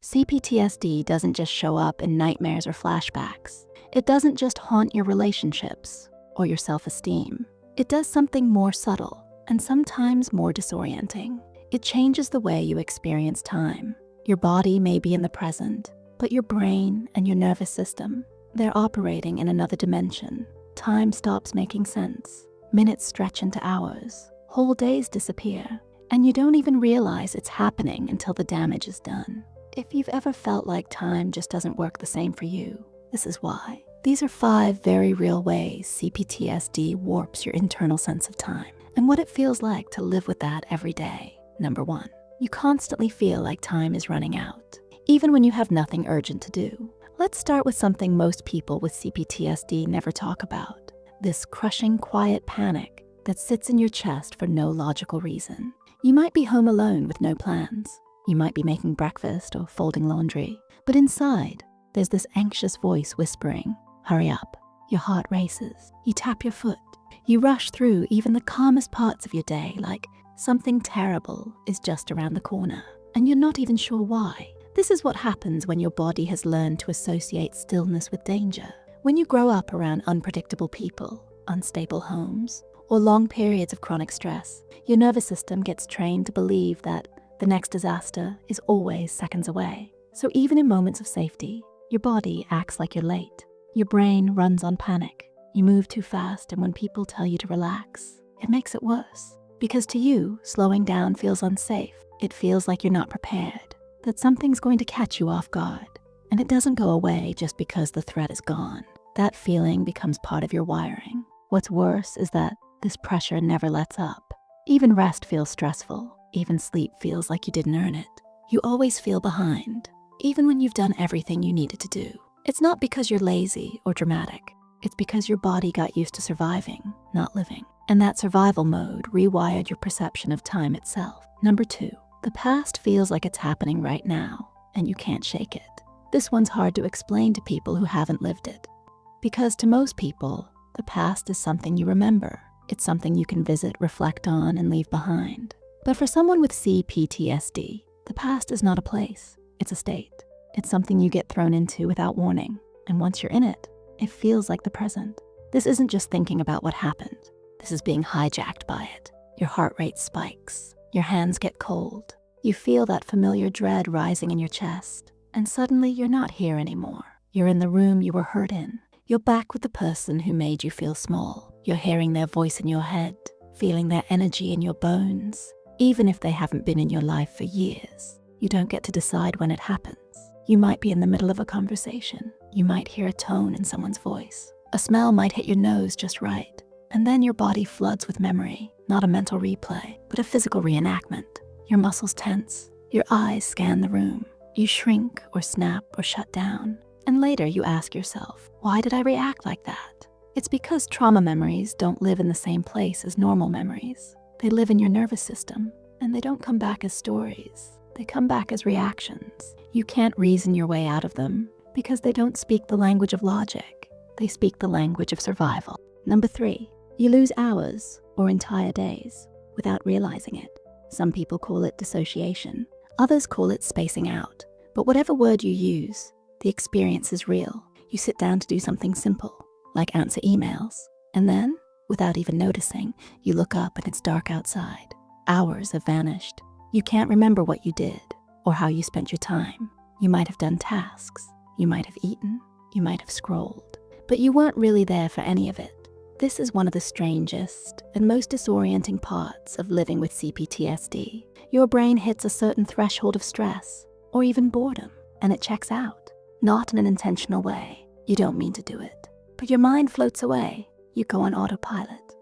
CPTSD doesn't just show up in nightmares or flashbacks. It doesn't just haunt your relationships or your self-esteem. It does something more subtle and sometimes more disorienting. It changes the way you experience time. Your body may be in the present, but your brain and your nervous system, they're operating in another dimension. Time stops making sense. Minutes stretch into hours. Whole days disappear. And you don't even realize it's happening until the damage is done. If you've ever felt like time just doesn't work the same for you, this is why. These are 5 very real ways CPTSD warps your internal sense of time and what it feels like to live with that every day. Number 1, you constantly feel like time is running out, even when you have nothing urgent to do. Let's start with something most people with CPTSD never talk about. This crushing, quiet panic that sits in your chest for no logical reason. You might be home alone with no plans. You might be making breakfast or folding laundry, but inside, there's this anxious voice whispering, "Hurry up." Your heart races. You tap your foot. You rush through even the calmest parts of your day like something terrible is just around the corner, and you're not even sure why. This is what happens when your body has learned to associate stillness with danger. When you grow up around unpredictable people, unstable homes, or long periods of chronic stress, your nervous system gets trained to believe that the next disaster is always seconds away. So even in moments of safety, your body acts like you're late. Your brain runs on panic. You move too fast, and when people tell you to relax, it makes it worse. Because to you, slowing down feels unsafe. It feels like you're not prepared, that something's going to catch you off guard. And it doesn't go away just because the threat is gone. That feeling becomes part of your wiring. What's worse is that this pressure never lets up. Even rest feels stressful. Even sleep feels like you didn't earn it. You always feel behind, even when you've done everything you needed to do. It's not because you're lazy or dramatic. It's because your body got used to surviving, not living. And that survival mode rewired your perception of time itself. Number 2, the past feels like it's happening right now, and you can't shake it. This one's hard to explain to people who haven't lived it. Because to most people, the past is something you remember. It's something you can visit, reflect on, and leave behind. But for someone with CPTSD, the past is not a place, it's a state. It's something you get thrown into without warning. And once you're in it, it feels like the present. This isn't just thinking about what happened. This is being hijacked by it. Your heart rate spikes. Your hands get cold. You feel that familiar dread rising in your chest. And suddenly you're not here anymore. You're in the room you were hurt in. You're back with the person who made you feel small. You're hearing their voice in your head, feeling their energy in your bones. Even if they haven't been in your life for years, you don't get to decide when it happens. You might be in the middle of a conversation. You might hear a tone in someone's voice. A smell might hit your nose just right. And then your body floods with memory, not a mental replay, but a physical reenactment. Your muscles tense. Your eyes scan the room. You shrink or snap or shut down. And later you ask yourself, why did I react like that? It's because trauma memories don't live in the same place as normal memories. They live in your nervous system, and they don't come back as stories. They come back as reactions. You can't reason your way out of them because they don't speak the language of logic. They speak the language of survival. Number 3, you lose hours or entire days without realizing it. Some people call it dissociation. Others call it spacing out. But whatever word you use, the experience is real. You sit down to do something simple, like answer emails, and then, without even noticing, you look up and it's dark outside. Hours have vanished. You can't remember what you did or how you spent your time. You might have done tasks. You might have eaten. You might have scrolled. But you weren't really there for any of it. This is one of the strangest and most disorienting parts of living with CPTSD. Your brain hits a certain threshold of stress or even boredom, and it checks out. Not in an intentional way. You don't mean to do it. But your mind floats away. You go on autopilot.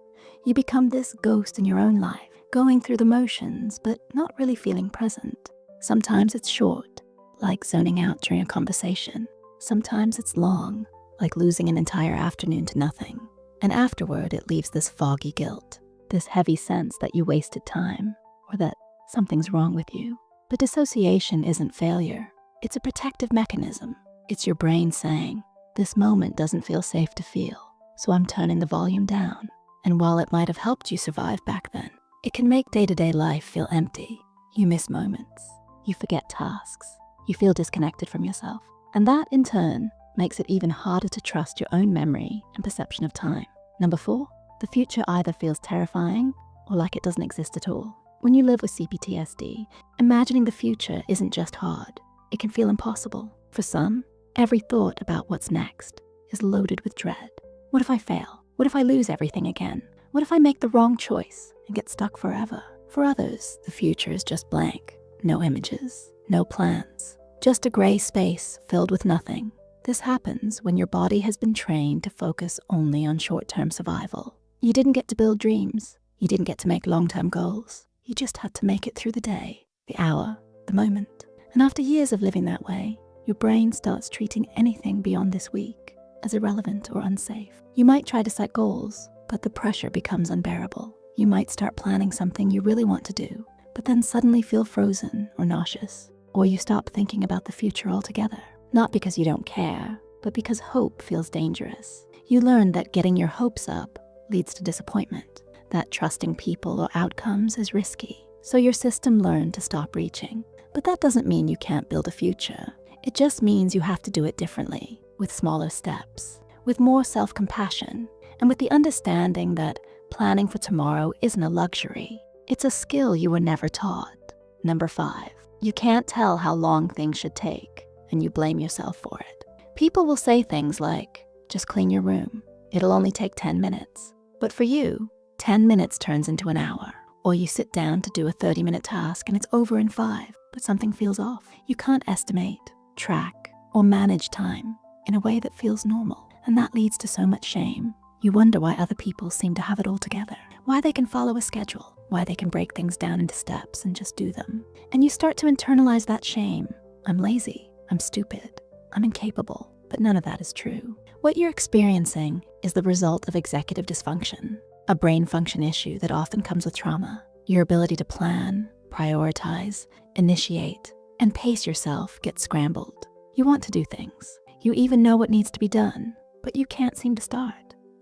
You become this ghost in your own life, going through the motions, but not really feeling present. Sometimes it's short, like zoning out during a conversation. Sometimes it's long, like losing an entire afternoon to nothing. And afterward, it leaves this foggy guilt, this heavy sense that you wasted time, or that something's wrong with you. But dissociation isn't failure. It's a protective mechanism. It's your brain saying, this moment doesn't feel safe to feel, so I'm turning the volume down. And while it might have helped you survive back then, it can make day-to-day life feel empty. You miss moments. You forget tasks. You feel disconnected from yourself. And that, in turn, makes it even harder to trust your own memory and perception of time. Number 4, the future either feels terrifying or like it doesn't exist at all. When you live with CPTSD, imagining the future isn't just hard. It can feel impossible. For some, every thought about what's next is loaded with dread. What if I fail? What if I lose everything again? What if I make the wrong choice and get stuck forever? For others, the future is just blank. No images, no plans, just a gray space filled with nothing. This happens when your body has been trained to focus only on short-term survival. You didn't get to build dreams. You didn't get to make long-term goals. You just had to make it through the day, the hour, the moment. And after years of living that way, your brain starts treating anything beyond this week as irrelevant or unsafe. You might try to set goals, but the pressure becomes unbearable. You might start planning something you really want to do, but then suddenly feel frozen or nauseous. Or you stop thinking about the future altogether. Not because you don't care, but because hope feels dangerous. You learn that getting your hopes up leads to disappointment, that trusting people or outcomes is risky. So your system learned to stop reaching. But that doesn't mean you can't build a future. It just means you have to do it differently, with smaller steps, with more self-compassion, and with the understanding that planning for tomorrow isn't a luxury. It's a skill you were never taught. Number 5, you can't tell how long things should take, and you blame yourself for it. People will say things like, just clean your room. It'll only take 10 minutes. But for you, 10 minutes turns into an hour. Or you sit down to do a 30-minute task and it's over in 5, but something feels off. You can't estimate, track, or manage time in a way that feels normal. And that leads to so much shame. You wonder why other people seem to have it all together, why they can follow a schedule, why they can break things down into steps and just do them. And you start to internalize that shame. I'm lazy, I'm stupid, I'm incapable, but none of that is true. What you're experiencing is the result of executive dysfunction, a brain function issue that often comes with trauma. Your ability to plan, prioritize, initiate, and pace yourself gets scrambled. You want to do things. You even know what needs to be done, but you can't seem to start.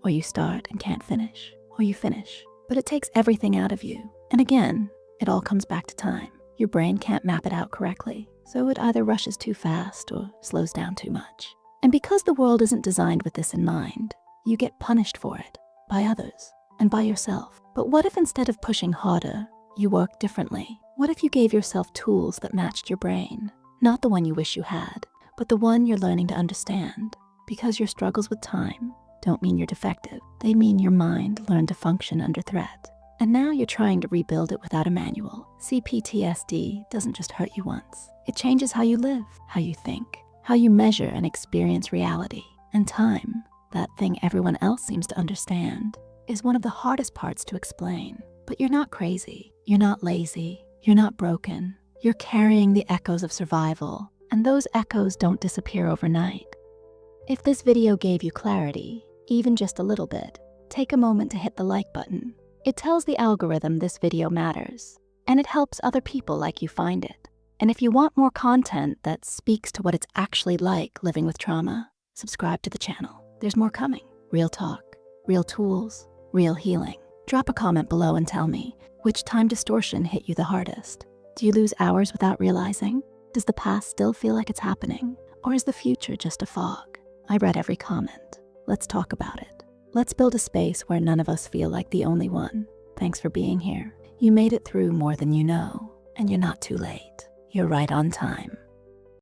Or you start and can't finish, or you finish, but it takes everything out of you. And again, it all comes back to time. Your brain can't map it out correctly, so it either rushes too fast or slows down too much. And because the world isn't designed with this in mind, you get punished for it, by others, and by yourself. But what if instead of pushing harder, you worked differently? What if you gave yourself tools that matched your brain? Not the one you wish you had, but the one you're learning to understand. Because your struggles with time don't mean you're defective. They mean your mind learned to function under threat. And now you're trying to rebuild it without a manual. CPTSD doesn't just hurt you once. It changes how you live, how you think, how you measure and experience reality. And time, that thing everyone else seems to understand, is one of the hardest parts to explain. But you're not crazy. You're not lazy. You're not broken. You're carrying the echoes of survival, and those echoes don't disappear overnight. If this video gave you clarity, even just a little bit, take a moment to hit the like button. It tells the algorithm this video matters, and it helps other people like you find it. And if you want more content that speaks to what it's actually like living with trauma, subscribe to the channel. There's more coming. Real talk, real tools, real healing. Drop a comment below and tell me, which time distortion hit you the hardest? Do you lose hours without realizing? Does the past still feel like it's happening? Or is the future just a fog? I read every comment. Let's talk about it. Let's build a space where none of us feel like the only one. Thanks for being here. You made it through more than you know, and you're not too late. You're right on time.